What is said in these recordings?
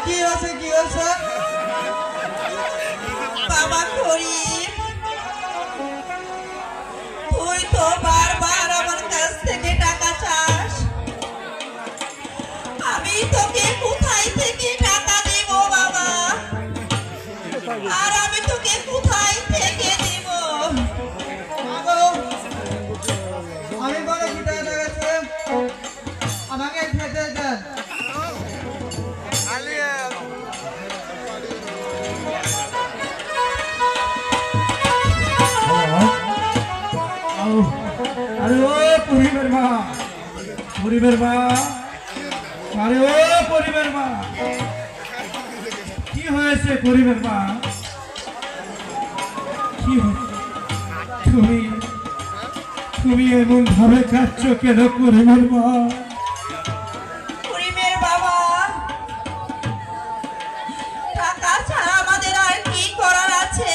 কি হয়েছে বাবা করি তুই তো বারবার আমার কাছ থেকে টাকা চাস আমি তোকে কোথায় থেকে টাকা দেব বাবা আর আমি তোকে কোথায় থেকে দেব আমি বলে কি টাকা গেছে আমাকে খেতে দেন আরে ও পরিবার মা আরে ও পরিবার মা কি হয়েছে পরিবার মা কি তুমি এমন ভাবে কাঁদছো কেন পরিবার মা করিমের বাবা টাকা ছাড়া আমাদের আর কি করার আছে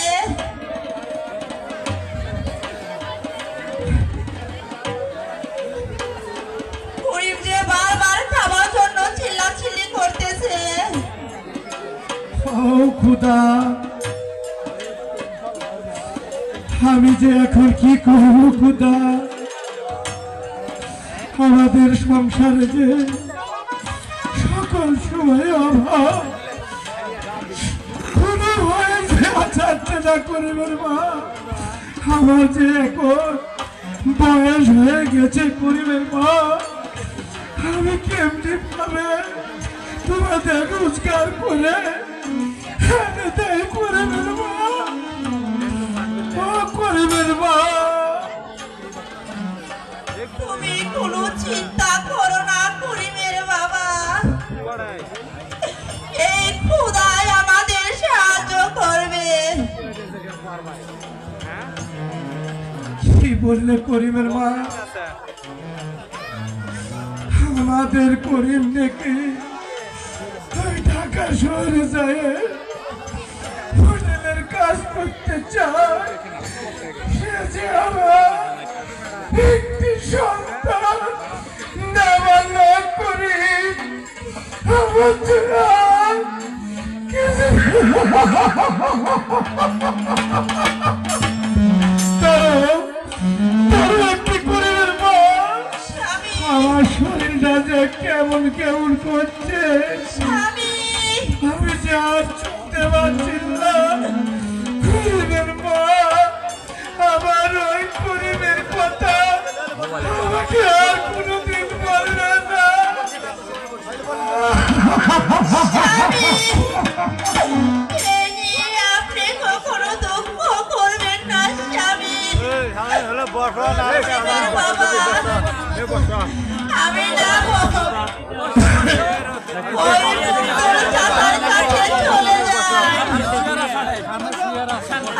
করিম যে বারবার খাবার জন্য চিল্লাচিল্লি করতেছে ও খুদা আমি যে এখন কি করব খুদা আমাদের সংসারে যে সকল সময় অভাব কোনো হয়েছে আচারটা না করিবেন মা আমার যে এখন বয়স হয়ে গেছে করিবেন মা আমি কেমনি ভাবে তোমাদের রোজগার করে তাই করিবেন মা করিবেন মা তুমি কোনো চিন্তা করো না করিমের বাবা এই খোদাই আমাদের সাহায্য করবে কি বললে করিমের মা আমাদের করিম নাকি ওই ঢাকা শহরে যায় হোটেলের কাজ করতে চায় সে যে আমার একটি সন্তান নাবালক করিম আমার জন্য আমার শরীরটা যে কেমন কেমন করছে আমি যে আর চলতে পারছি না গরিবের মা আমার ওই গরিবের কথা আমাকে আর কোনোদিন বলবে না আপনি কখনো দুঃখ করবেন না স্বামী আমি না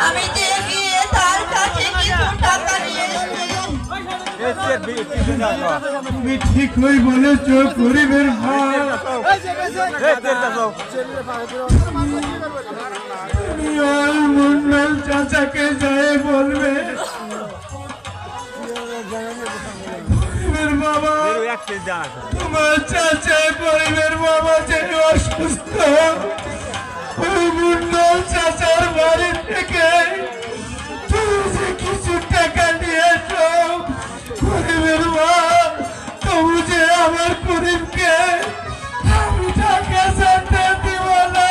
আমি গিয়ে তার কাছে কিছু টাকা নিয়ে তুমি ঠিকই বলেছ গরিবের মা তুমি ওই মুন্ডল চাচাকে যাই বলবে বাবা তোমার চাচা গরিবের বাবা যে অসুস্থ ওই মুন্ডল চাচার বাড়ি থেকে তুমি যে কিছু টাকা নিয়েছ গরিবের মা তবু যে আমার গরিবকে আমি টাকা চাইতে দিব না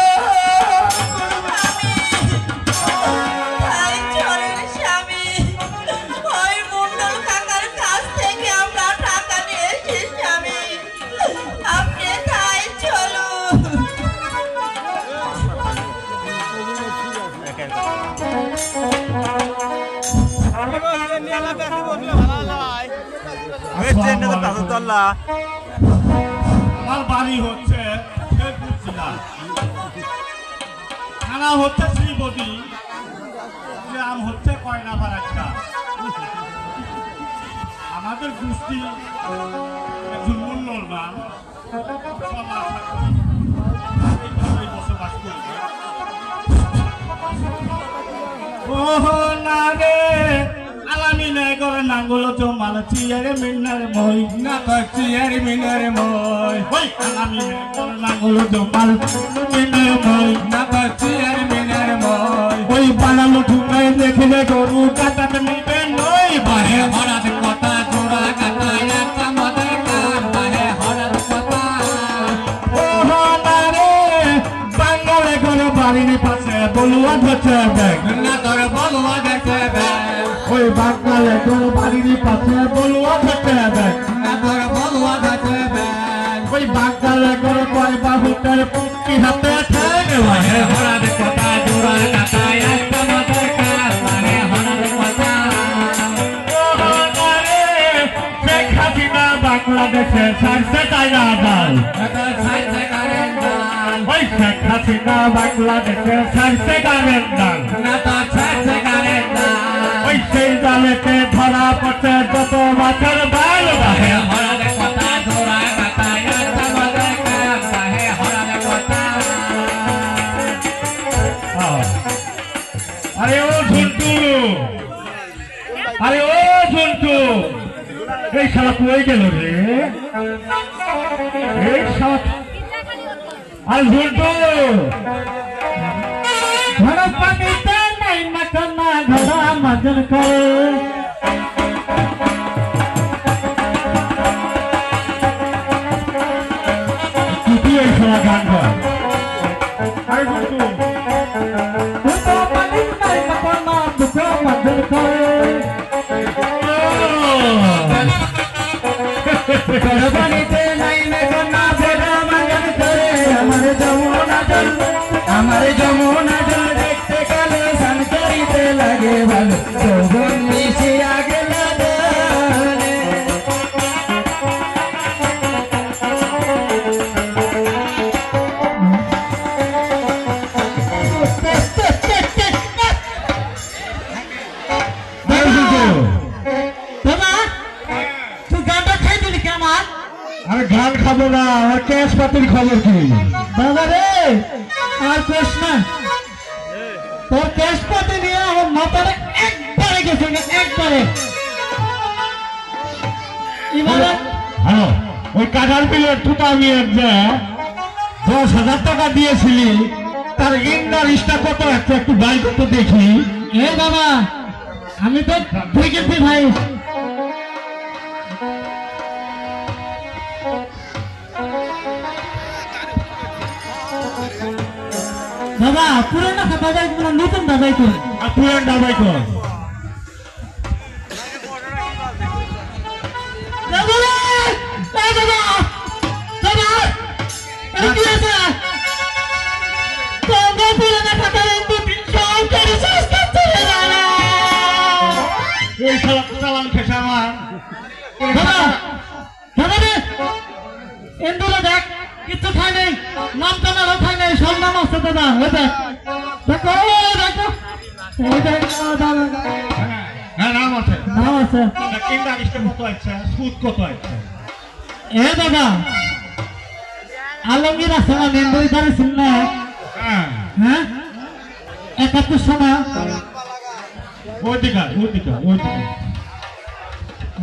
আমার বাড়ি হচ্ছে থানা হচ্ছে শ্রীবতী গ্রাম হচ্ছে কয়নাপাড়া আমাদের গোষ্ঠী একজন মুন্নর নাম বসবাস করি ও না রে আলামি নাই করে নাঙ্গল জমাল চিয়ারে মিনার মই না তো চিয়ারি মিনার মই ওই আমি নাঙ্গল জমাল মিনার মই না তো চিয়ারি মিনার মই ওই বানালো ঠুকাই দেখলে গরু কাটাতে নিবে নই বাহে হরাত কথা জোড়া কাটা একটা মদের কান বাহে হরাত কথা ও হানারে বাঙালে করে বাড়ির পাশে বলুয়া ধরছে ব্যাগ না তোর বলুয়া দেখে ব্যাগ ওই বাঙালে করে বাড়ির পাশে বলুয়া ধরছে ব্যাগ না তোর বলুয়া দেখে ব্যাগ ওই বাঙালে করে কয় বাহুটার পুটকি হাতে ঠেক বাহে হরাত কথা জোড়া কাটা একটা মদের কান বাহে হরাত কথা বাংলাদেশে সারছে চাইনা জাল এটা সাইছে কারেন দান ওই শেখ হাসিনা বাংলাদেশে সারছে গানের ডাল না তো সাইছে কারেন দান ওই সেই জালেতে ধরা পড়ছে যত মাছের বাল বাহে বাহে হরাত কথা জোড়া কাটা একটা মদের কান বাহে হরাত কথা আরে ও ঝন্টু আরে ও ঝন্টু এই শালা কই গেল রে এই শালা আরে ঝন্টু ধরা পানিতে নাই মাখানা ধরা মাজন করে কি এই শালা গান কর আরে ঝন্টু ধরা পানিতে নাই মাখানা ধরা মাজন করে করবানিতে নাই মেঘনা ভেড়া মাগন করে আমার যমুনা জল দেখতে কালে সান করিতে লাগে ভালো যৌবন মিশিয়া গেল দলে বাবা তুই গানটা খাই দিলি কে আমার আরে গান খাবো না আর ক্যাশ পাতির খবর কি বাবা রে আর কোশ না তোর ক্যাশ পাতি নিয়ে আমার মাথারে একবারে গেছে না, একবারে এবারে হ্যালো ওই কাঁঠাল বিলের টুটা নিয়ে যে 10,000 টাকা দিয়েছিলি তার ইন্টারেস্টটা কত আছে একটু বাই করতে দেখি এ বাবা আমি তো তুই গেছি ভাই বাবা পুরোনো খাতা যাই কোনো নতুন দাবাই কর আর পুরান ডাবাই কর বাবা রে এ বাবা বাবা এই কি আছে তোমরা পুরোনো খাতা কিন্তু 300 করে শেষ করতে পারো এই শালা চালান খেসে আমার বাবা বাবা রে এন্দুরা দেখ কিছু খাই নেই নাম টানারও খাই নেই সব নাম আছে দাদা ওই দেখ দেখো দেখো এই দেখ দাদা হ্যাঁ নাম আছে নাম আছে ইন্টারেস্টে কত আছে সুদ কত আছে এ দাদা আলমগীর আছে না মেম্বরি ধরে শুননা হ্যাঁ হ্যাঁ 71 সময় ওই দিকে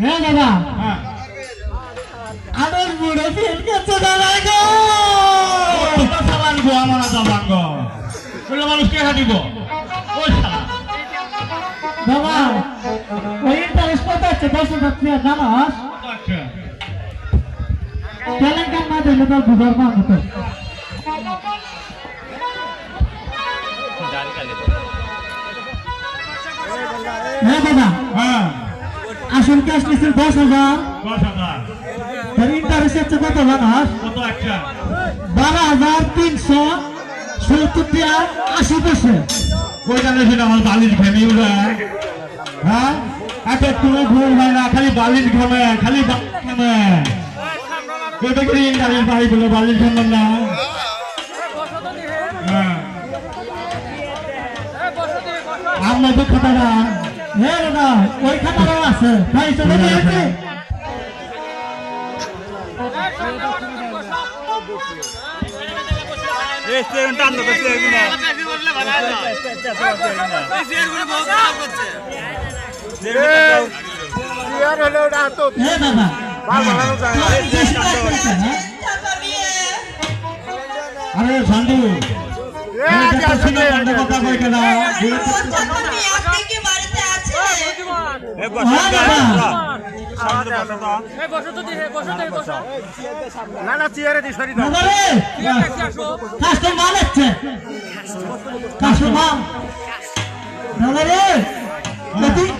হ্যাঁ দাদা হ্যাঁ আদর বুড়ো ফেল গেছে দাদা গো কত চালান গো আমার চালান গো ওগুলো মানুষ কে হাঁটিব ওই শালা বাবা ওই ইন্টারেস্ট কত আছে 10,000 টাকা জানাস কত আছে তেলেঙ্গান না দিলে তো বুঝার না হতো হ্যাঁ দাদা হ্যাঁ আসল ক্যাশ নিচ্ছে 10,000 10,000 তার ইন্টারেস্ট হচ্ছে কত জানাস কত আছে 12,370 টাকা 80 পয়সা ওই জানে সেটা আমার বালির ঘেমি উড়ে হ্যাঁ এত কোনো ঘুম হয় না খালি বালির ঘেমে খালি ঘেমে ওই দেখি ইন্টারেস্ট বাড়ি বলে বালির ঘেমেন না হ্যাঁ আমরা তো খাতাটা হ্যাঁ দাদা ওই খাতাটাও আছে ভাই চলে গিয়েছে এই এ দাদা তোর বেশি লাগতেছে, হ্যাঁ? চাচা বিয়ে আরে সান্ধু কথা কই কেন চাচা বিয়ে আপনি কি বাড়িতে আছেন? হ্যাঁ দাদা দাদা রে কাস্টমার আসছে কাস্টমার দাদা রে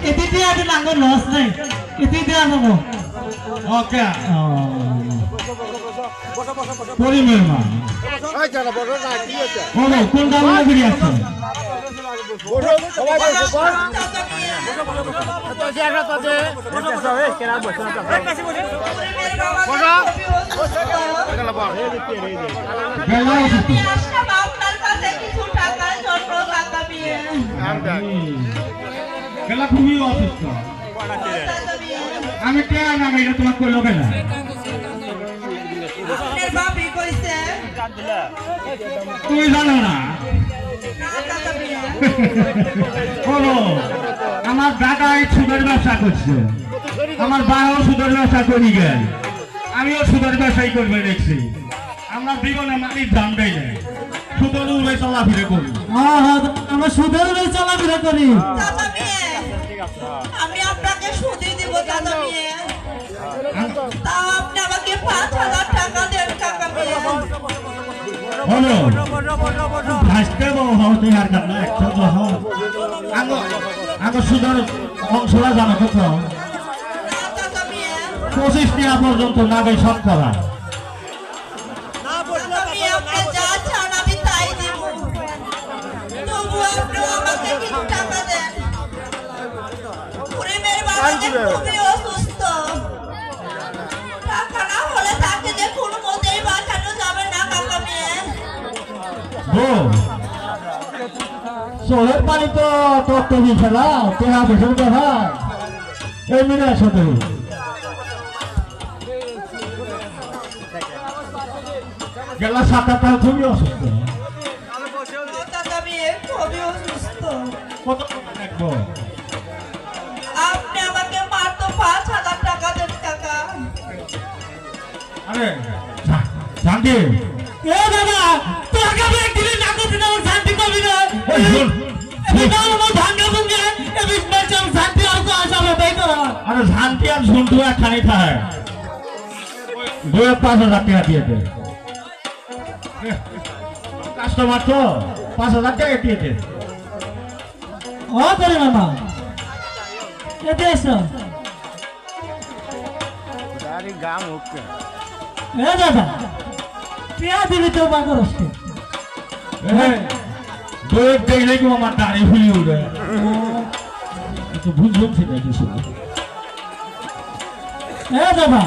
এটি দিয়ে আজ নাঙ্গল লস নেই এটি দিয়ে আনবো ওকে পরিমের মা বলো কোন গাওয়া ফিরে আসছে আমি আসলাম আপনার কাছে কিছু টাকার জন্য চাচা বিয়ে গেলা খুবই অসুস্থ চাচা বিয়ে আমি কে না এটা তোমার কইলো কেন আপনার বাপি কইছে তুই জানো না না চাচা বিয়ে বলো আমার দাদা এই সুদের ব্যবসা করছে আমার বাবাও সুদের ব্যবসা করি গেল আমিও সুদের ব্যবসাই করবে দেখছি আমরা জীবনে মাটির দাম দেই না সুদের উড়ে চলাফিরে করি আমরা সুদের উপরে চলাফেরা করি চাচা বিয়ে আমি আপনাকে সুদি দিব চাচা বিয়ে তা আপনি আমাকে 5,000 টাকা দেন কাকা বিয়ে বলো ভাসতে হতে আর কারণ একশো যখন আগে সুদের অংশরা জানো কত না চাচা বিয়ে 25 টাকা পর্যন্ত নাগে সব করা চাচা বিয়ে আপনি যা চান আমি তাই দিব তবু আপনি আমাকে কিছু টাকা দেন পরিমের বাবাকে খুবই অসুস্থ টাকা না হলে তাকে যে কোনো মতেই বাঁচানো যাবে না কাকা বিয়ে সোহের পানি তো তোর তৈরি ফেলা তেহা ভীষণ কথা এই মিলে আসো তুমি গেলা 7-8 খুবই অসুস্থ চাচা বিয়ে খুবই অসুস্থ কত দেখবো আপনি আমাকে মাত্র 5,000 টাকা দেন কাকা আরে শান্তি এ দাদা তোর কাছে একদিন না করতে না শান্তি পাবি না এই শোন এটা আমার ভাঙ্গা ভঙ্গে এ বিজনেস চাম শান্তি আর তো আসাবে তাই তো আরে শান্তি আর ঝুন্টু একখানি খায় 2-5,000 টাকা দিয়ে দে কাস্টমার তো 5,000 টাকা দিয়ে দে ও করে মামা এতে এসো এ দাদা পেয়া দিবি তো বাগর আসতে দোয়ের দেখলে কি আমার দাড়ি ফুলি উঠে একটু ভুল ঝুলছে না কিছু এ দাদা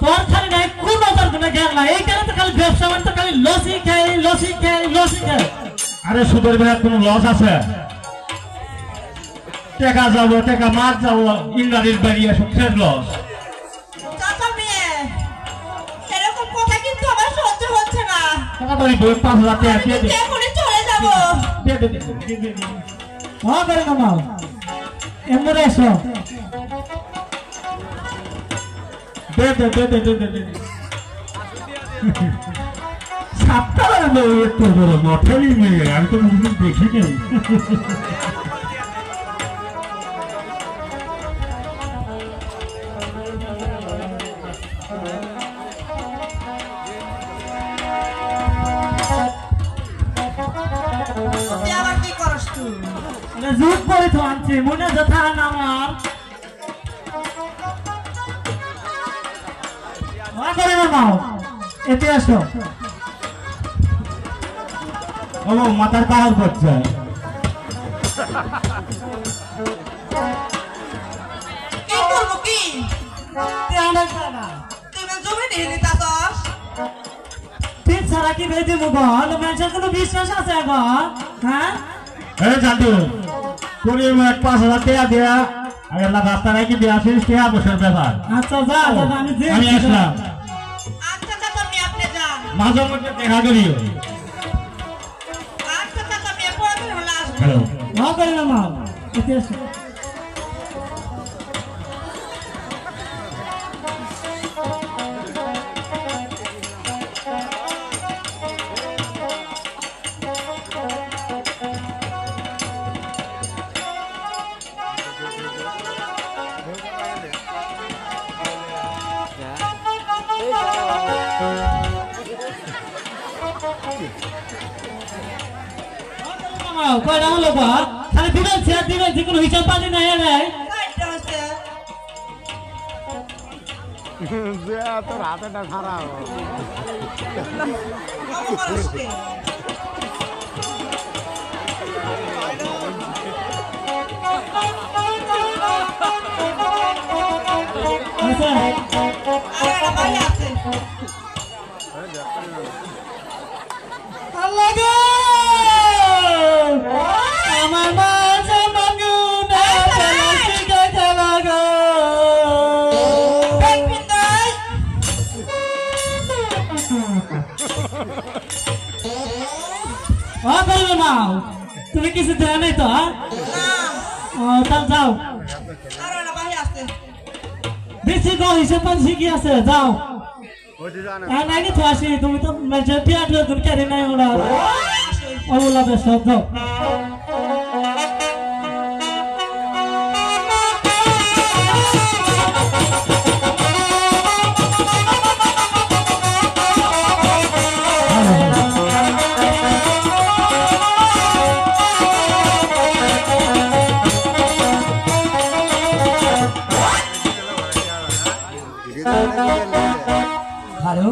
তোর খালি নাই কোন নজর কোন জ্ঞান নাই এই কারণে তো খালি ব্যবসা মানে তো খালি লসই খাই আরে সুদের বেলার কোনো লস আছে টাকা যাবো টাকা মাছ যাবো ইংরাজির বেরিয়ে সবচেয়ে লস চাচা বিয়ে এরকম কথা কিন্তু আমার সহ্য হচ্ছে না টাকা বাড়ি 5,000 টাকা আমি দিয়ে দে কিন্তু এখনই চলে যাব দিয়ে দে দিয়ে দে ও করে মামা এমরে এসো দে সাতটা একটু বড় মঠেরই মেয়ে আমি তো মুখ দেখিনি তুই আবার কি করস তুই জুট করে তো আনছি মনে যথা আমার ও করে মামা এতে আসো ও মাথার পাহাড় করছে কি করবো কি তুই আমার খানা তুই আমার জমি নিয়ে নিতাছস তুই ছাড়া কি বেঁধে মুগল মানুষের কোনো বিশ্বাস আছে এখন হ্যাঁ এই জানতু তুমি 5,000 টাকা দেয়া আর এলা রাস্তা নাকি দেয়া 30 টাকা বছর ব্যাপার আচ্ছা যা দাদা আমি আসলাম আচ্ছা চাচা বিয়ে আপনি যান মাঝে মধ্যে দেখা করিও আচ্ছা চাচা বিয়ে পরে হলে আসবো হ্যালো ও করে মামা এতে আসো কয়টা হলো বা খালি দিবেন কোনো হিসাব পানি নাই নাই কাটটা হচ্ছে তোর হাতেটা খারাপ মানুষকে আচ্ছা আর একটা ভাই আছে আল্লাহ গো আমার মাঝে মাগুনা খেলা খেলা গো পিন্দাই ও বলবে মা তুমি কিছু দেয় নাই তো হ্যাঁ ও তাহলে যাও আর একটা ভাই আছে বেশি গো হিসেব পানি কি আছে যাও হ্যাঁ নাকি তো আসি তুমি তো মেজরিটি আটলে তুমি কেড়ে নাই ওরা ওগুলা বেশ যাও হ্যালো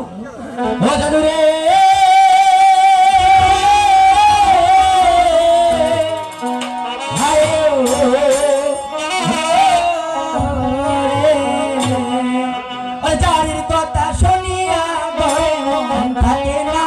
ও জাদু রে জারির কথা শুনিয়া ঘরে মন থাকে না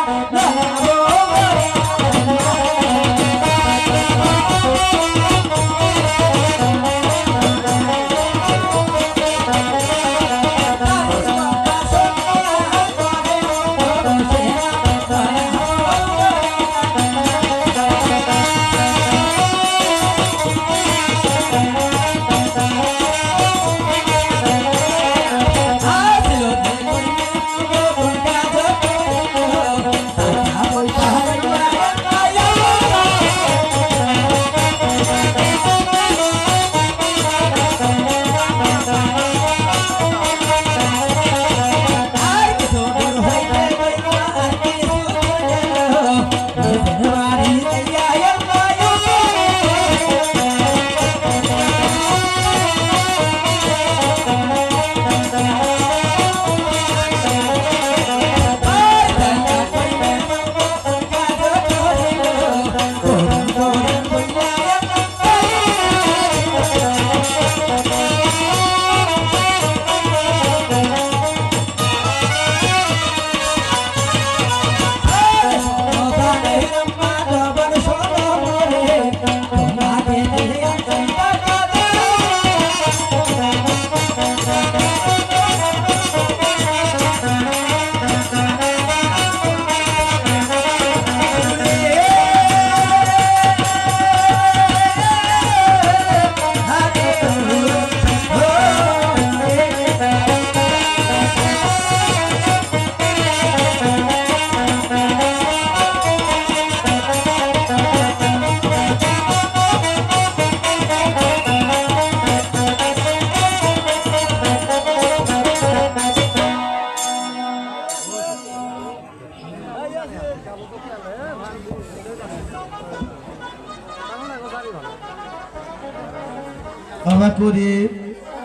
বাবা করি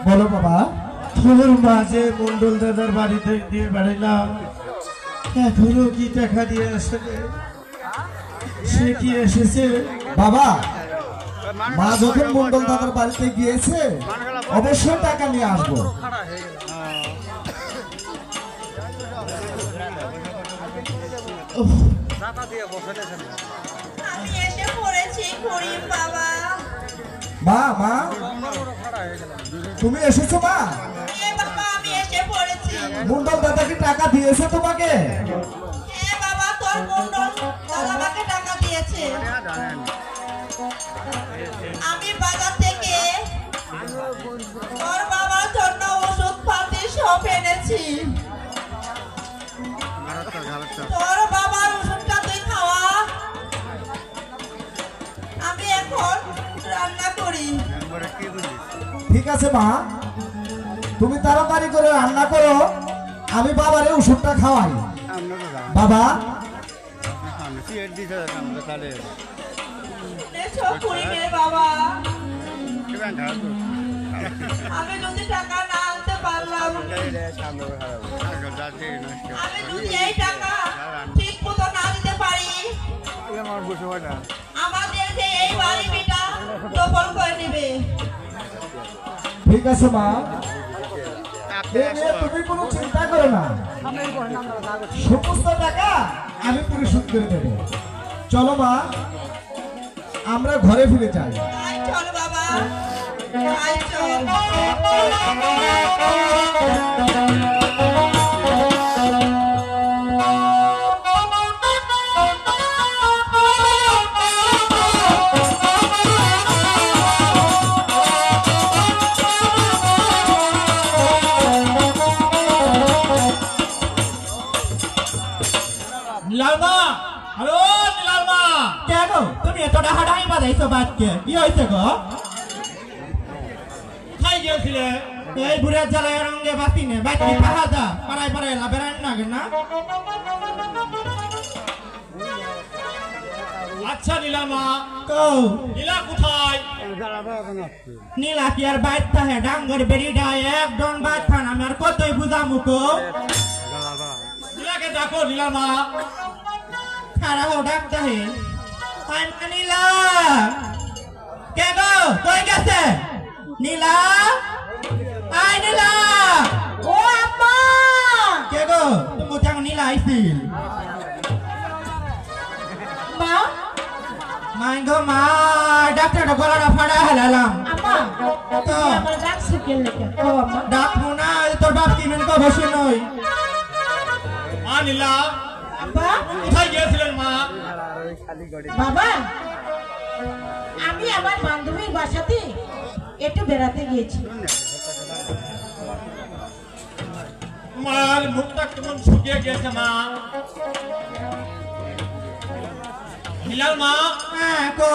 বলো বাবা তোর মাঝে মন্ডল দাদার বাড়িতে দিয়ে বেড়াইলাম এখনো কি টাকা দিয়ে আসে সে কি এসেছে বাবা মা যখন মন্ডল দাদার বাড়িতে গিয়েছে অবশ্যই টাকা নিয়ে আসবো আমি এসে পড়েছি করিম বাবা মা মা তুমি এসেছো মা বাবা আমি এসে পড়েছি মন্ডল দাদা কি টাকা দিয়েছে তোমাকে বাবা তোর মন্ডল দাদা আমাকে টাকা দিয়েছে আমি বাজার থেকে তোর বাবার জন্য ওষুধ পাতি সব এনেছি তোর বাবার ওষুধটা তুই খাওয়া আমি এখন রান্না করি ঠিক আছে মা তুমি তাড়াতাড়ি করে রান্না করো আমি বাবারে ওষুধটা খাওয়াই। বাবা শুনেছো খুড়িমের বাবা, আমি যদি টাকা না আনতে পারলাম, আমি যদি এই টাকা ঠিক মতো না দিতে পারি, আমাদের যে এই বাড়ি বিটা দখল করে নেবে। ঠিক আছে মা, এ নিয়ে তুমি কোনো চিন্তা করো না, সমস্ত টাকা আমি পরিশোধ করে দেবো। চলো মা, আমরা ঘরে ফিরে যাই। তাই চল বাবা, তাই চল। নীলালমা, হ্যালো নীলালমা, কেন তুমি এত ডাহাডাহি বাজাইছো বাদকে? কি হয়েছে গো? কোথায় গিয়েছিলে? এই বুড়ার জ্বালায় রঙে বাতি নে বাকি পাহা যা পাড়ায় পাড়ায় লাভেরান লাগে না। আচ্ছা নীলালমা, তো নীলা কোথায়? নীলা কি আর বাইর থাকে? ডাঙ্গর বেরিটা একদম বাইর থান, আমি আর কতই বুঝামু কো? নীলাকে ডাকো নীলালমা। খারাপ ডাকতে হে নীলা, কে গো কই গেছে? নীলা, আই নীলা, ও আম্মা, কে গো তুমি যাও? নীলা আইছিল মা, মাই গো মা, ডাক্তারটা গলাটা ফাড়া হেলালাম। আম্মা তো আমার ডাকছে কে লেখা? ও আম্মা ডাকবো না, তোর বাপ কি মেন কো বসে নই। মা নীলা, বাবা কোথায় গিয়েছিলেন মা? বাবা, আমি আমার বান্ধবীর বাসাতে একটু বেড়াতে গিয়েছি। তোমার মুখটা কেমন শুকিয়ে গিয়েছে মা। নীলার মা, হ্যাঁ কো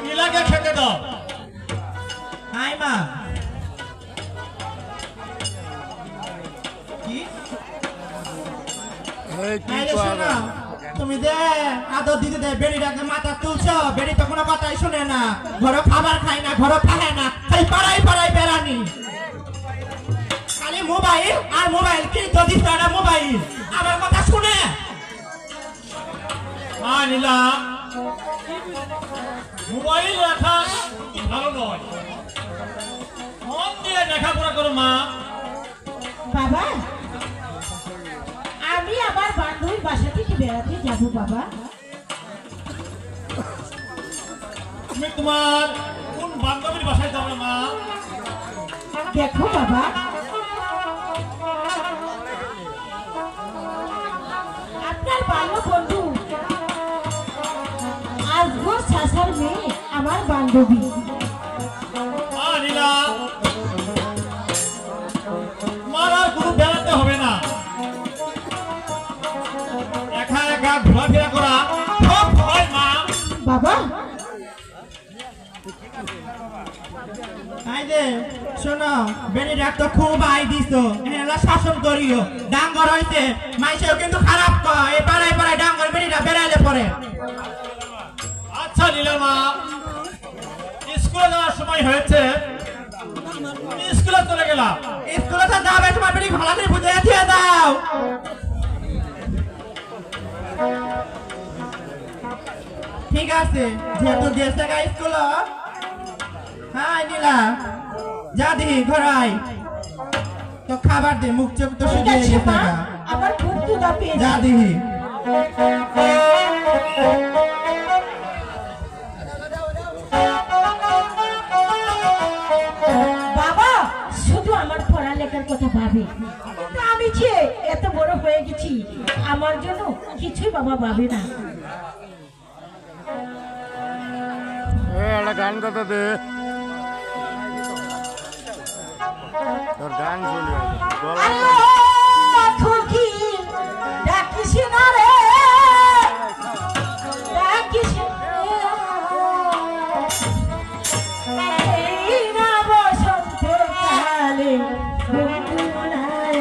নীলাকে খেতে দাও। হাই মা। কি তুমি যে আদর দিতে দেয় বেড়িটাকে মাথা তুলছো, বেড়ি তো কোনো কথাই শুনে না, ঘরে খাবার খায় না, ঘরে খায় না, খালি পাড়াই পাড়াই বেড়ানি, খালি মোবাইল আর মোবাইল, কি যদি তারা মোবাইল আমার কথা শুনে। মা নীলা, মোবাইল রাখা ভালো নয়, মন দিয়ে লেখাপড়া করো মা। বাবা, আমি আমার বান্ধবীর বাসা থেকে বেড়াতে যাব বাবা। তুমি তোমার কোন বান্ধবীর বাসায় যাবে মা? দেখো বাবা, আপনার ভালো বন্ধু আজগর শাসার মেয়ে আমার বান্ধবী। মা নীলা, তোমার আর কোনো বেড়াতে হবে না, একা একা ঘোরাফেরা করা সব হয় মা। বাবা, আই দে শোনো, বেড়ি ডাক্তার খুব আই দিছো, এলা শাসন করিও, ডাঙ্গর হইতে মাইসেও কিন্তু খারাপ কয়, এই পাড়ায় পাড়ায় ডাঙ্গর বেড়িটা বেড়াইলে পরে। আচ্ছা নীলা মা, স্কুলে যাওয়ার সময় হয়েছে, স্কুলে চলে গেলাম। স্কুলে তো যাবে, তোমার বেড়ি ভালো করে বুঝে দিয়ে দাও। ঠিক আছে, যেহেতু গেছে গা স্কুল, হাই নীলা, যা দিহি ঘরাই তো খাবার দে, মুখ চোখ তো ঠিক শুকিয়ে আছে গেছে মা, গা, আমার খুব ক্ষুধা পেয়েছে। যা দিহি। বাবা শুধু আমার পড়ালেখার কথা ভাবে, কিন্তু আমি যে এত বড় হয়ে গেছি, আমার জন্য কিছুই বাবা ভাবে না। একটা গান কথা দে, তোর গান শুনি আল্লাহ খুকি ডাকিস না রে, ডাকিস এই না বসন্ত কালে বন্ধু নাই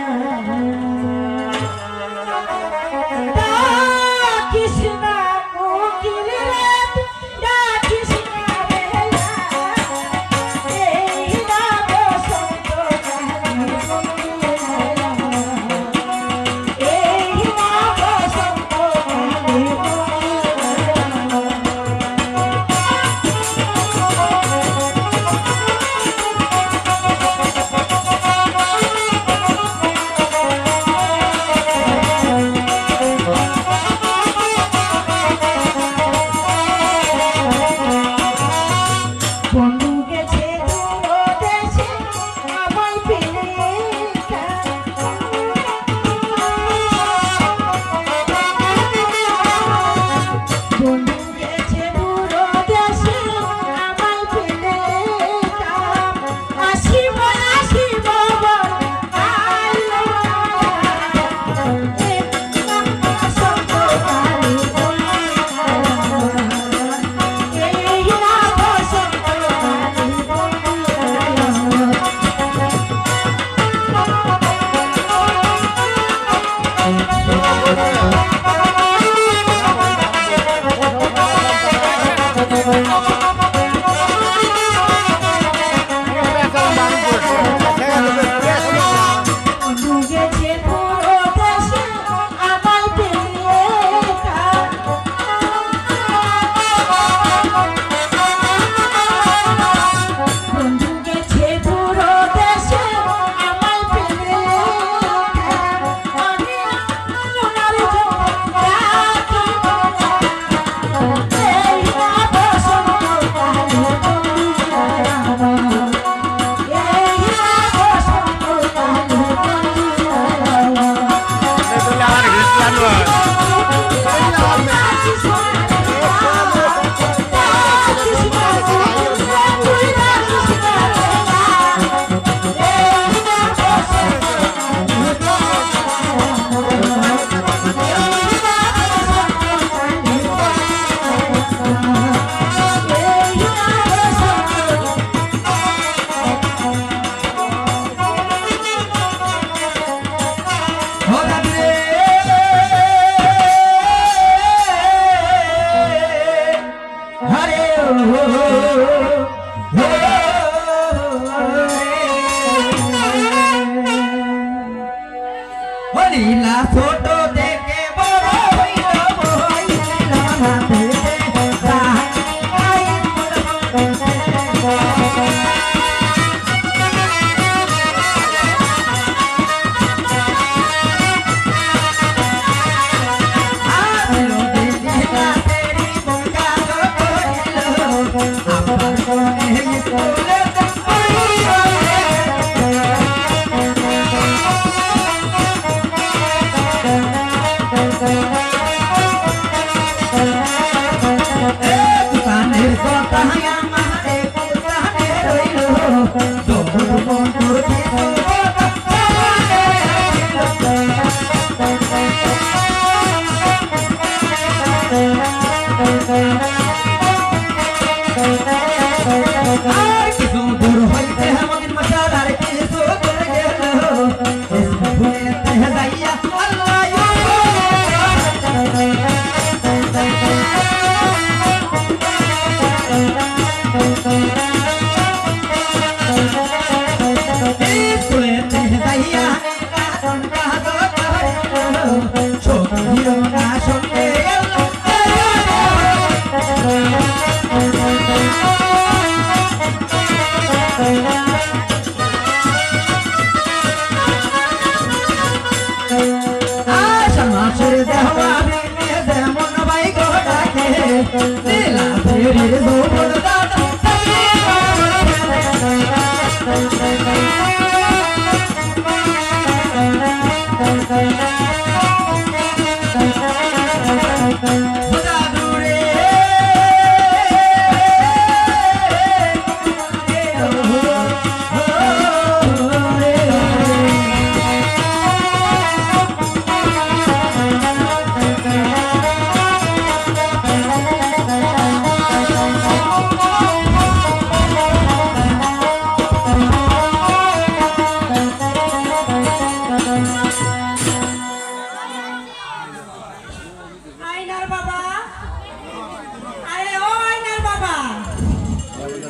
লীলা ছোট থেকে বড় হইল বইলা মাতে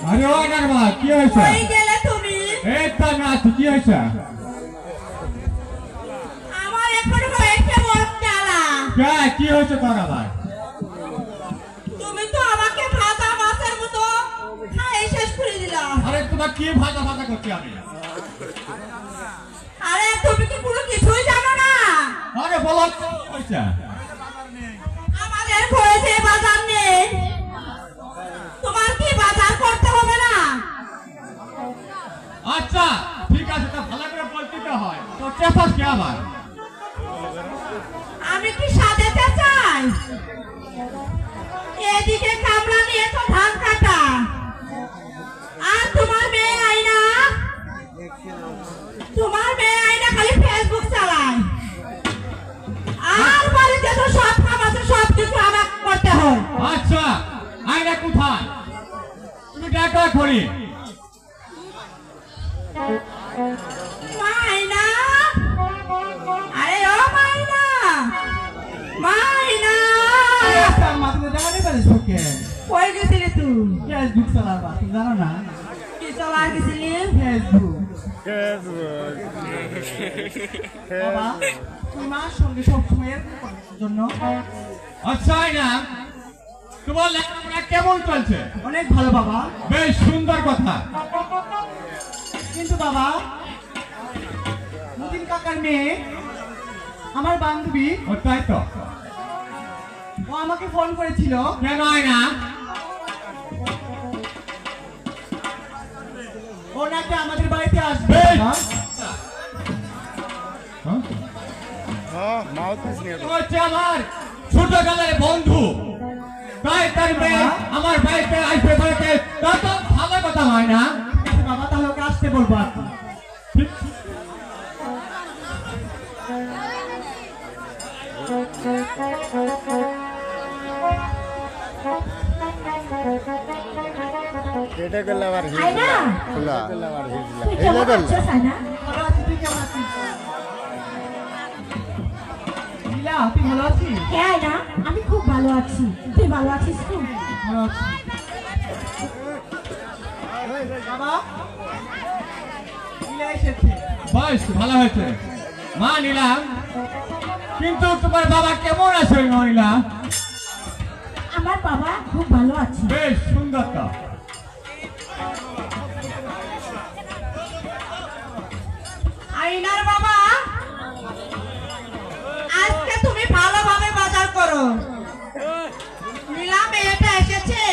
আরে ও নারমা কি হয়েছে কই গেলে তুমি এই তো না কি হয়েছে আমার এখন হয়েছে মদ জ্বালা কে কি হয়েছে তোর আবার তুমি তো আমাকে ভাজা মাছের মতো খাই শেষ করে দিলা আরে তোমার কি ভাজা ভাজা করছি আমি আরে তুমি কি পুরো কিছুই জানো না আরে বলো কি হয়েছে আমাদের হয়েছে বাজার নেই তোমার কি বাজার করতে হবে না আচ্ছা ঠিক আছে তা ভালো করে বলতে তো হয় তো চেপাস কে আবার আমি কি সাজাতে চাই এদিকে কামলা নিয়ে তো ধান কাটা আর তোমার মেয়ে আইনা খালি ফেসবুক চালায় আর বাড়িতে তো সব কাম আছে সব কিছু আমাকে করতে হয় আচ্ছা আইনা কোথায় তুমি ডাকা করি মাইনা আরে ও মাইনা মাইনা কই গেছিলি তুই ফেসবুক চালাবা তুমি জানো না কি চালা গেছিলি ফেসবুক বাবা তোমার সঙ্গে সবসময় এরকম করার জন্য আচ্ছা আইনা তোমার লেখাপড়া কেমন চলছে অনেক ভালো বাবা বেশ সুন্দর কথা কিন্তু বাবা নদীন কাকার মেয়ে আমার বান্ধবী ও তাই তো ও আমাকে ফোন করেছিল কেন আইনা ও নাকি আমাদের বাড়িতে আসবে বেশ। বাবা। ও হচ্ছে আমার ছোটবেলার বন্ধু তাই তার মেয়ে আমার বাড়িতে আসবে বাড়িতে তা তো ভালো কথা হয় না ঠিক আছে বাবা তাহলে ওকে আসতে বলবো আর কি। এটা করলে আবার আয়না খোলা তুই কেমন আছিস আয়না ভালো আছি তুই কেমন আছিস লীলা তুই ভালো আছিস হ্যাঁ আয়না আমি খুব ভালো আছি তুই ভালো আছিস তো ভালো আছি বাবা লীলা এসেছে বেশ ভালো হয়েছে মা নিলাম কিন্তু তোমার বাবা কেমন আছে ওই মহিলা? আমার বাবা খুব ভালো আছে। বেশ সুন্দর তো। আইনার বাবা, আজকে তুমি ভালোভাবে বাজার করো। নীলা মেয়েটা এসেছে,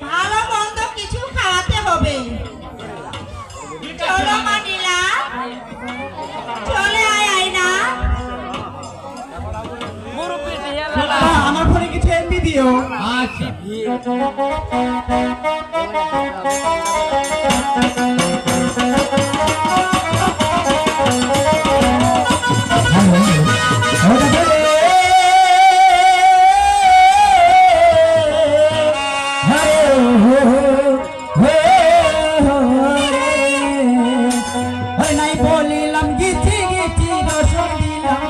ভালো মন্দ কিছু খাওয়াতে হবে। চলো মা নীলা, চলে আয় আইনা। আমার ফোনে কিছু এমবি দিও। আচ্ছা নাই বলিলাম গিছি গিছি রসম দিলাম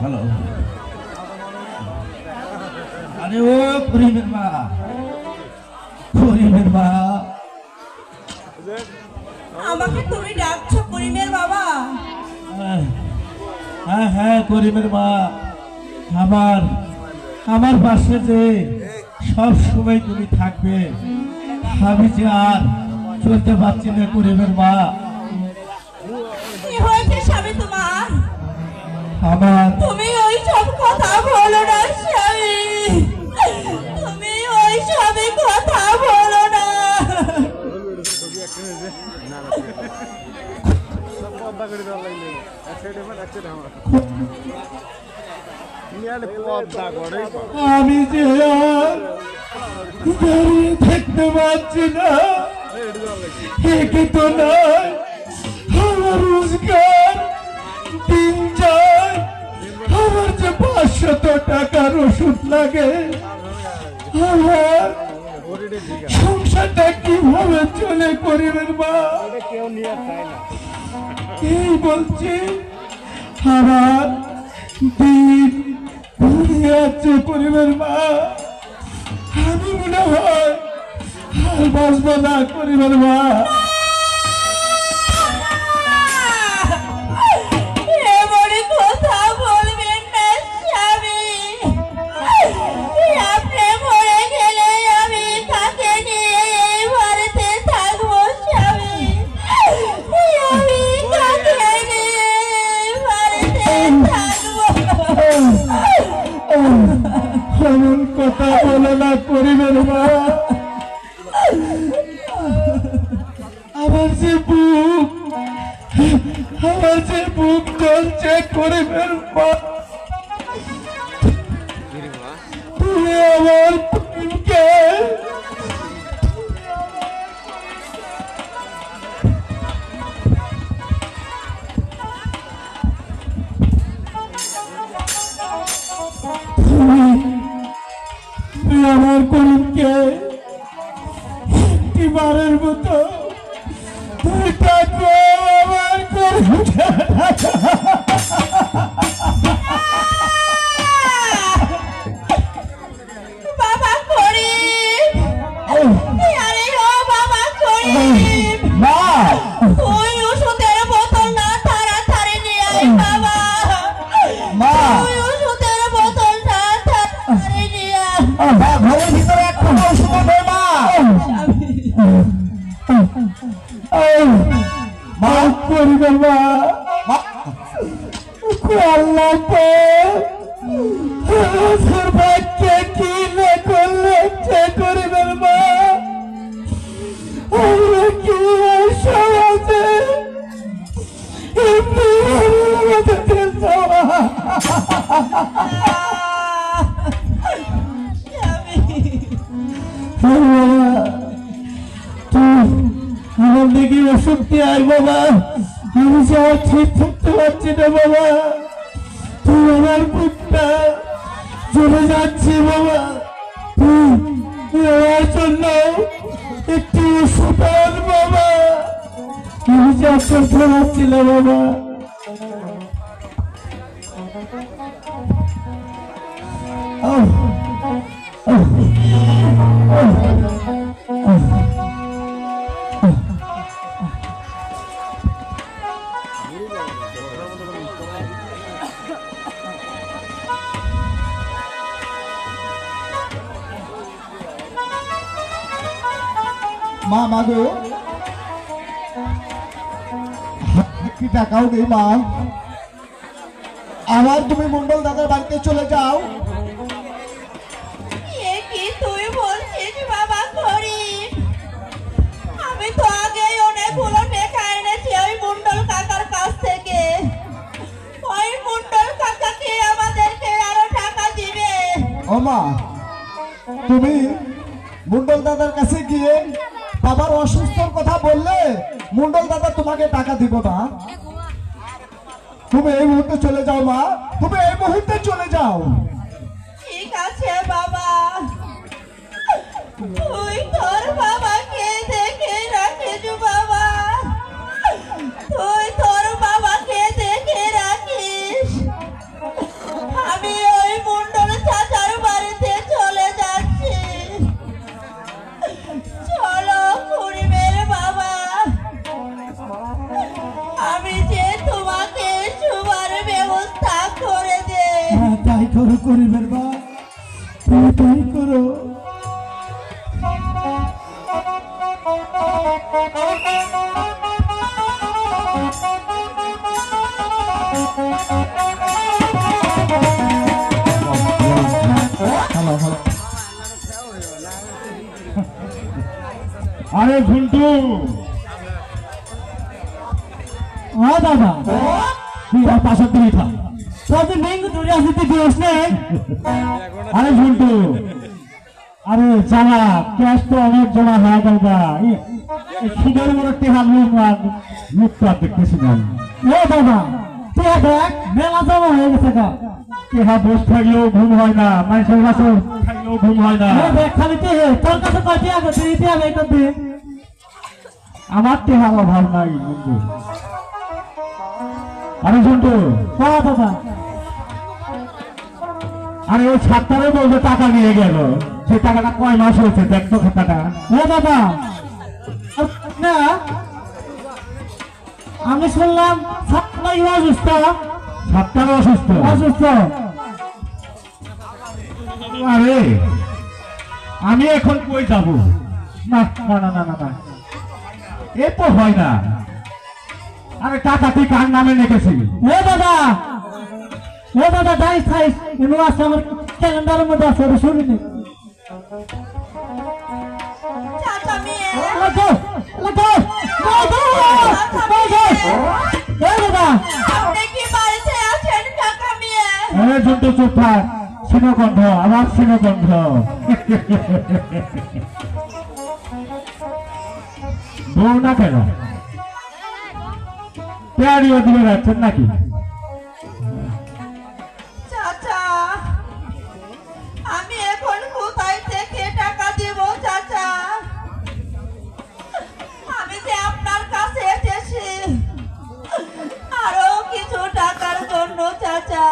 হ্যালো আরে ও করিমের মা, করিমের মা। আমাকে তুমি ডাকছো করিমের বাবা? হ্যাঁ হ্যাঁ করিমের মা, আমার আমার পাশে যে সব সময় তুমি থাকবে, আমি যে আর চলতে পারছি না করিমের মা। কি হয়েছে স্বামী তোমার? আমার তুমি ওই সব কথা বলো না স্বামী, তুমি ওই সবই কথা বলো না। আমি যে আর দাঁড়িয়ে থাকতে পারছি না, একে তো নয় আমার রোজগার দিন যায়, আমার যে 500 টাকার ওষুধ লাগে, আমার সংসারটা কিভাবে চলে করিবেন মা? এই বলছি আমার দিন ঘুরে যাচ্ছে করিবেন মা, আমি মনে হয় আর বাঁচবো না করিবেন মা। এমনি কথা বলবেন না স্বামী, আপনি মরে গেলে আমি কাকে নিয়ে এই বাড়িতে থাকবো স্বামী, আমি কাকে নিয়ে এই বাড়িতে থাকবো? এমন কথা বলে না করিবেন মা, আমার যে বুক জ্বলছে গরিবের মা তুমি আমার প্রেমকে তুমি আমার করিমকে এবারের মতো তুই থাকো আমার করিমকে বাবা করিম, আরে ও বাবা করিম, মা ওই ওষুধের বোতল না তাড়াতাড়ি নিয়ে আয় বাবা। মা ওই ওষুধের বোতলটা তাড়াতাড়ি নিয়ে আয়। মা ঘরের ভিতরে একটা ওষুধ নেই মা মা পরিবার মা মা আল্লাহ ভাগ্যে কি না করলে সে গরিবের মা আমরা কি এই সমাজে এমনি আমাদের দেওয়া আমার দেখি ওষুধ দিয়ে আয় বাবা আমি যে আর ঠিক থাকতে পারছি না বাবা তুই আমার বুকটা চলে যাচ্ছে বাবা তুই আমার জন্য একটু ওষুধ আন বাবা আমি যে আর করতে পারছি না বাবা মা মাগো কি টাকাও নেই মা আবার তুমি মন্ডল দাদার বাড়িতে চলে যাও এ কি তুই বলছিস বাবা করিম? আমি তো আগেই অনেকগুলো টাকা এনেছি ওই মুন্ডল কাকার কাছ থেকে। ওই মুন্ডল কাকা কি আমাদেরকে আরো টাকা দিবে? ও মা তুমি মন্ডল দাদার কাছে গিয়ে বাবার অসুস্থর কথা বললে মন্ডল দাদা তোমাকে টাকা দিব না তুমি এই মুহূর্তে চলে যাও মা তুমি এই মুহূর্তে চলে যাও ঠিক আছে বাবা, তুই তোর বাবাকে দেখে রাখিস বাবা, তুই তোর বাবাকে দেখে রাখিস। আমি ওই মুন্ডল চাচার বাড়িতে চলে যাচ্ছি। চলো করিমের বাবা, আমি যে তোমাকে শোবার ব্যবস্থা করে দে। তাই করো করিবেন মা তুমি তাই করো আরে ঝুন্টু ও দাদা তুই আর পাশের দিকে থাক তোদের মেঙ্গু দূরে আসতে দিস নেই আরে ঝুন্টু আরে জানা ক্যাশ তো অনেক জমা হয়ে গেল গা সুদের মনে টেহা মুখ তো আর দেখতেছি না ও দাদা তুই দেখ মেলা জমা হয়ে গেছে গা টেহা বসে থাকলেও ঘুম হয় না মানুষের কাছে থাকলেও ঘুম হয় না ও দেখ খালি তুই তোর কাছে কয়টি আগে তুই দিতে হবে এটা দে আমার টেহার অভাব নাই বন্ধু আরে ঝুন্টু ও দাদা আরে ওই ছাত্রে বলতে টাকা নিয়ে গেল সে টাকাটা কয় মাস হয়েছে দেখতো খাতাটা ও দাদা না আমি শুনলাম ছাত্রাই অসুস্থ ছাত্রার অসুস্থ অসুস্থ আরে আমি এখন কই যাব না না না না না না এ তো হয় না আরে টাকা তুই কার নামে লিখেছি ও দাদা যাই খাই এমন আছে আমার ক্যালেন্ডারের মধ্যে আছে ওটা শুনিনি চাচা মেয়ে লাগো লাগো লাগো আরে শুনতো চুপ থাক সিনকণ্ঠ আমার সিনকণ্ঠ বউ না কেন পেয়ারিও দিবে যাচ্ছেন নাকি চাচা আমি এখন কোথায় থেকে টাকা দেব চাচা? আমি যে আপনার কাছে এসেছি আরো কিছু টাকার জন্য চাচা।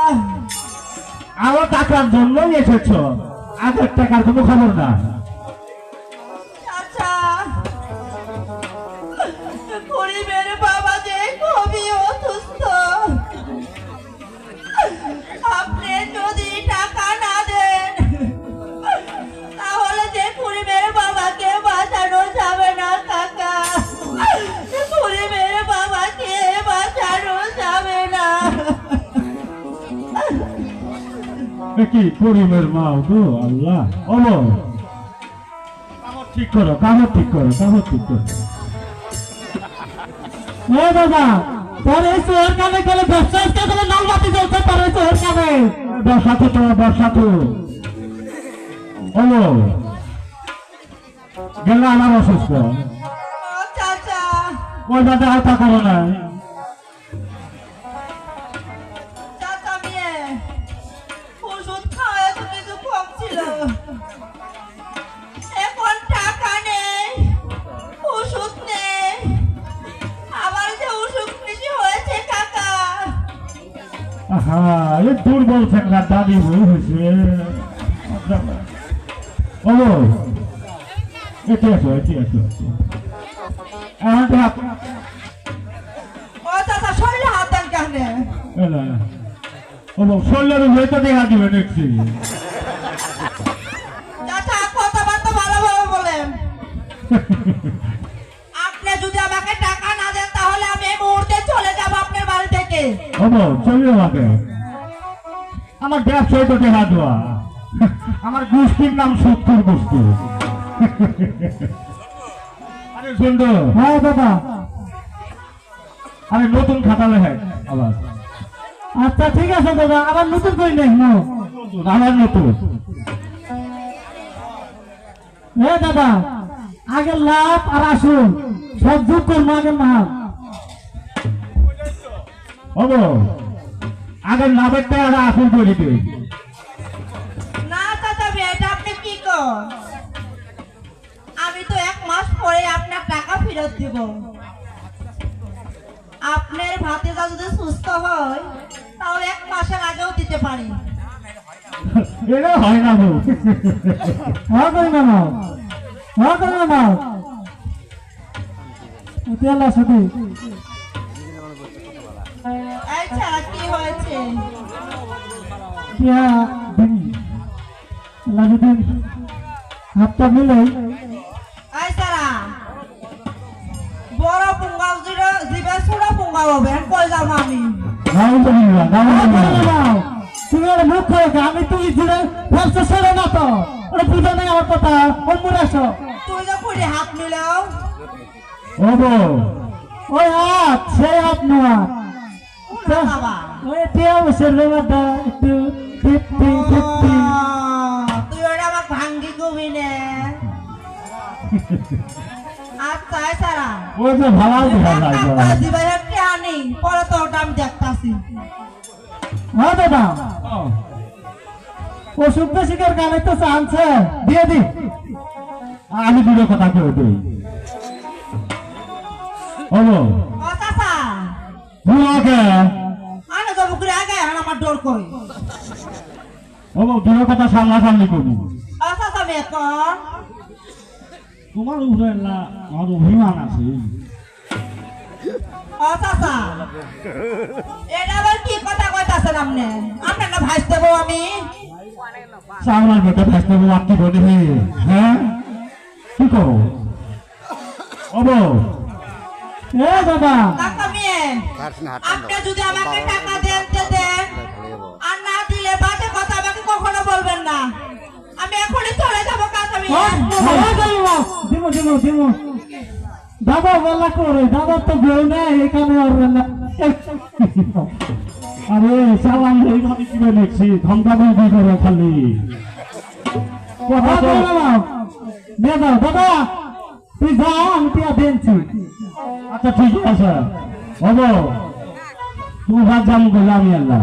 আমার টাকার জন্যই এসেছ আগের টাকার কোনো খবর না চাচা গরিবের বাবা যে খুবই অসুস্থ, আপনি যদি টাকা না দেন তাহলে যে গরিবের বাবাকে বাঁচানো যাবে না কাকা, গরিবের বাবাকে বাঁচানো যাবে না। কি করিমের মাও তো আল্লাহ বলো কামড় ঠিক করো কামড় ঠিক করো কামড় ঠিক করো এ বাবা তোর এই চোর কানে গেলে ব্যবসা আজকে গেলে লাল বাতি জ্বলতে পারে চোর কানে বর্ষাতু তো বর্ষাতু বলো গেল আমার অসুস্থ ও চাচা ওই বাদে আওতা করো না চাচা মেয়ে ওষুধ খাওয়া তো কিছু কম ছিল, এখন টাকা নেই ওষুধ নেই, আবার যে অসুখ বেশি হয়েছে কাকা। হ্যাঁ এ দুর্বল ফেকলা দাদি বই হয়েছে বলো এটি আছো এখন তো ও চাচা শরীরে হাত দেন কেন? শরীরের হয়তো দেখা দিবে দেখছি চাচা কথাবার্তা ভালোভাবে বলেন। আপনি যদি আমাকে টাকা না দেন তাহলে আমি এই মুহূর্তে চলে যাব আপনার বাড়ি থেকে। চলবে আমাকে আমার ব্যবসায় তো দেখা দেওয়া আমার গোষ্ঠীর নাম সত্তর গোষ্ঠী আরে শুনতো হ্যাঁ বাবা আরে নতুন খাতা লেখা আবার আচ্ছা ঠিক আছে দাদা আবার নতুন করে নেই আবার নতুন এ দাদা আগে লাভ আর আসুন সব যোগ করবো আগে নাম আগের লাভের টাকা আসল করে দিতে না চাচা এটা আপনি কি কর? আমি তো 1 মাস পরে আপনার টাকা ফেরত দিব। আপনার ভাতিজা যদি সুস্থ হয় তাহলে 1 মাসের আগেও দিতে পারি। এটা হয় না বউ হ্যাঁ করে না নাও হ্যাঁ করে না নাও তেলা সাথে আচ্ছা কি হয়েছে? क्या दिन लगे दिन हफ्ता मिले আই সারা বড় পুঙ্গাও জিবে ছোড়া পুঙ্গাও হবে কই যাব আমি? তুমি আর মুখ করে আমি তুমি জুড়ে ব্যবসা ছেড়ে না তো ওরা বুঝে নেই আমার কথা ওর মনে আসো তুই যে করে হাত মিলাও ওই হাত সেই হাত নোয়া বাবা ওই তেও সেরে মাথা একটু ফিফটি ফিফটি তুই ওটা আমাকে ভাঙ্গি কবি নে। আচ্ছা সারা ওই যে ভালো জিবাই কি আনি পরে তো ওটা আমি দেখতাছি। হ্যাঁ দাদা অসুখ বেশিকার গানে তো চানছে দিয়ে দি আমি দুটো কথা করে দিই ও চাচা বুড়াকে আনে যাবো করে আগে এখন আমার ডর কই। দুটো কথা সামনাসামনি করবো ও চাচা মেয়ে কর তোমার উপরে না আমার অভিমান আছে ও চাচা এটা আবার কি কথা কইতাছেন আপনি? আপনার না ভাইস দেবো আমি? চাওনার বেটা থাকতে আপনি বলে হ্যাঁ কি করো এ দাদা কাকা মেয়ে আপনি যদি আমাকে টাকা দেন আর না দিলে বাজে কথা আমাকে কখনো বলবেন না। আমি এখনই চলে যাবো কাকা মেয়ে। দিমু দিমু দিমু দাদা বলা করে দাদা তো বই না এখানে আর আরে সালাম ধরে আমি কি দেখছি ধমকাবি কি করে খালি কথা তো দাদা দাদা তুই যা আমি টিয়া দিচ্ছি আচ্ছা ঠিক আছে হবো তুই ভাত যাবো বলে আমি আল্লাহ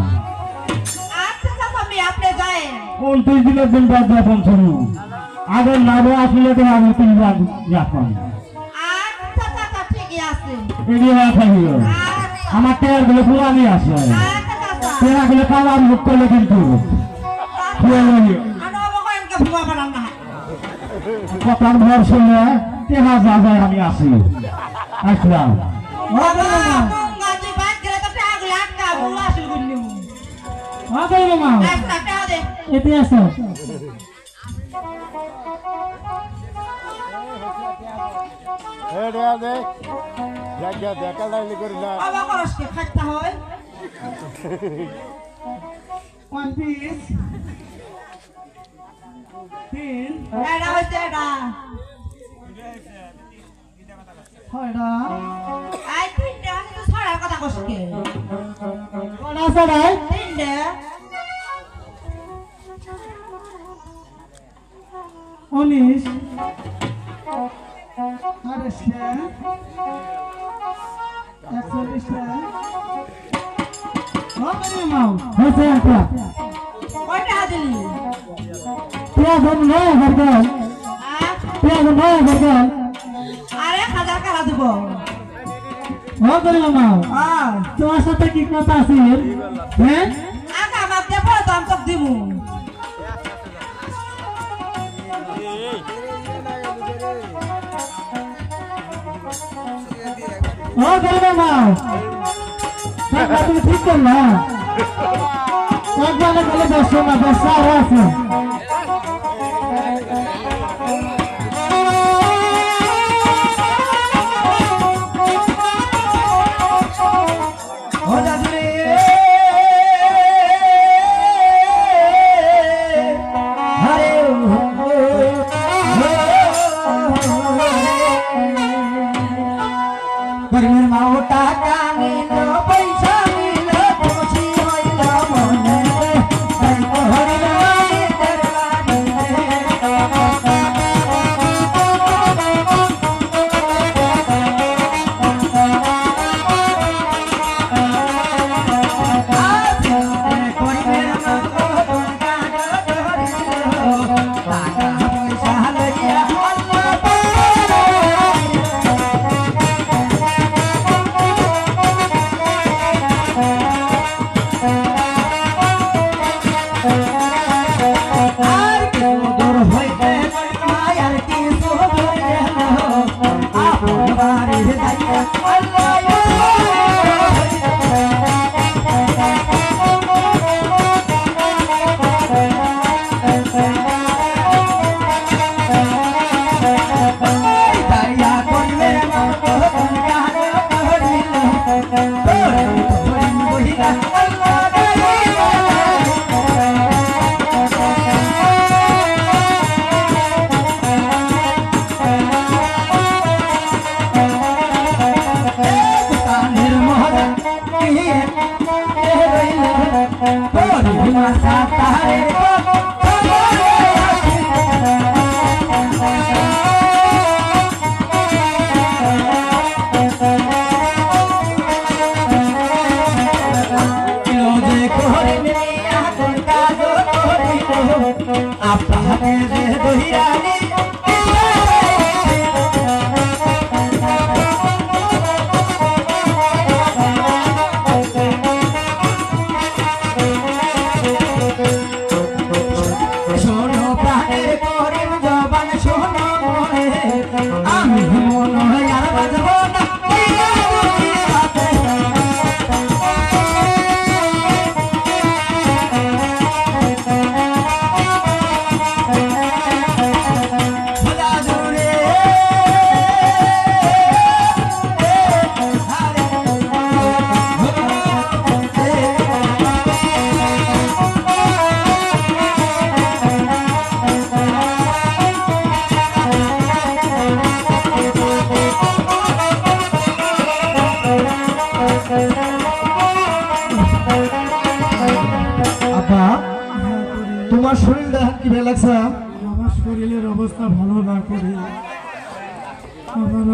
আচ্ছা চাচা আপনি যায় 29 দিনের দিন বাদ যখন শুরু আগের নামে আসলে তো আমি 3 বার যাতাম আচ্ছা চাচা ঠিকই আছে এগিয়ে না থাকিও আচ্ছা আমার টেয়ার গুলো পুরানি আছে চাচা টেয়ার গুলো কালার মুখ করলে কিন্তু খেয়ে নিও আনো আমাকে এনকে ভুয়া বানান না কথার ভর শুনে টেহা যা যায় আমি আসি আসলাম বাবা গাজি বাদ গেলে তো টাগ লাগা ভুয়া আসল গুন্নি ওই মামা একটা টাকা দে এতে আসো বাবা খরচ কে খাইতে হয় ওয়ান পিস তিন এটা হইছে এটা ছয়টা আই তিনটে আমি তো ছড়ার কথা কইছি কটা ছড়াই তিনটে উনিশ আড়াইশটা 41টা ওই মামা হয়েছে একটা কয়টা দিলি পেঁয়াজ নয় বর্গল পেঁয়াজ নয় বর্গল আরে 1000 টাকা দিব ওই মামা তোমার সাথে কি কথা আছে হ্যাঁ আগা আমাকে পড়ে তো আমি তো দিমু ও গরিব মাও তুমি ঠিক করলা একবারে গেলে বসো না বসা আছে ও জাদুরে হরে গরিবের মা ও টাকা নিল পয়সা নিল খুশি হইল মনে তাই তো হরিল মায়ের গরিবের মা ও টাকা ধরিল টাকা পয়সা লইয়া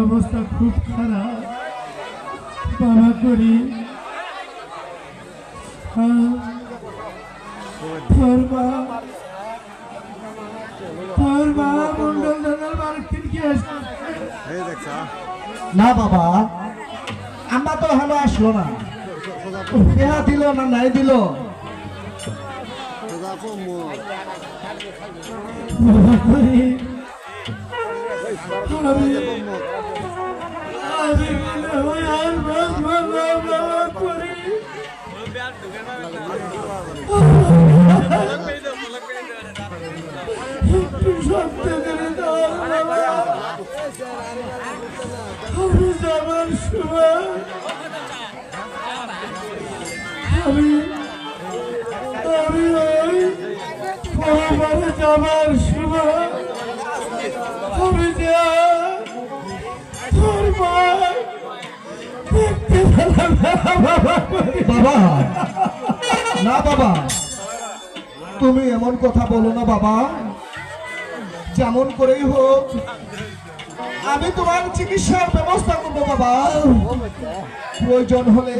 অবস্থা খুব খারাপ বাবা করি তোর মা মন্ডল দাদার বাড়ি থেকে আসছে না বাবা আমরা তো এখানে আসলো না দেহা দিল না নাই দিল বাবা করি আমি মনে হয় আর বাবা বাবা করি একটু শব্দ করে দাও বাবা আমি যাবার সময় আমি ওই পরিবারে যাবার সময় আমি যা তোর মা দেখতে পেলাম না বাবা বাবা না বাবা তুমি এমন কথা বলো না বাবা যেমন করেই হোক আমি তোমার চিকিৎসার ব্যবস্থা করবো বাবা প্রয়োজন হলে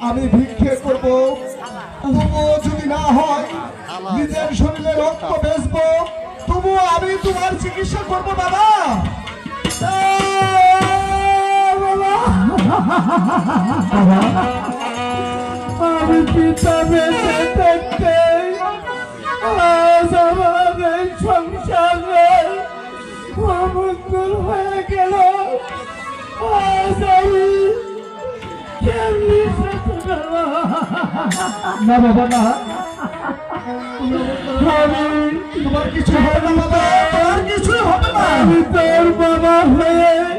আমি ভিক্ষে করব তবুও যদি না হয় নিজের শরীরে রক্ত বেচবো তবুও আমি তোমার চিকিৎসা করব বাবা আমি পিতা বেঁচে থাকতে আজ আমার এই সংসারে অমঙ্গল হয়ে গেল আজ আমি কেমনি সাথে না বাবা না আমি তোমার কিছু হবে না বাবা তোমার কিছু হবে না আমি তোর বাবা হয়ে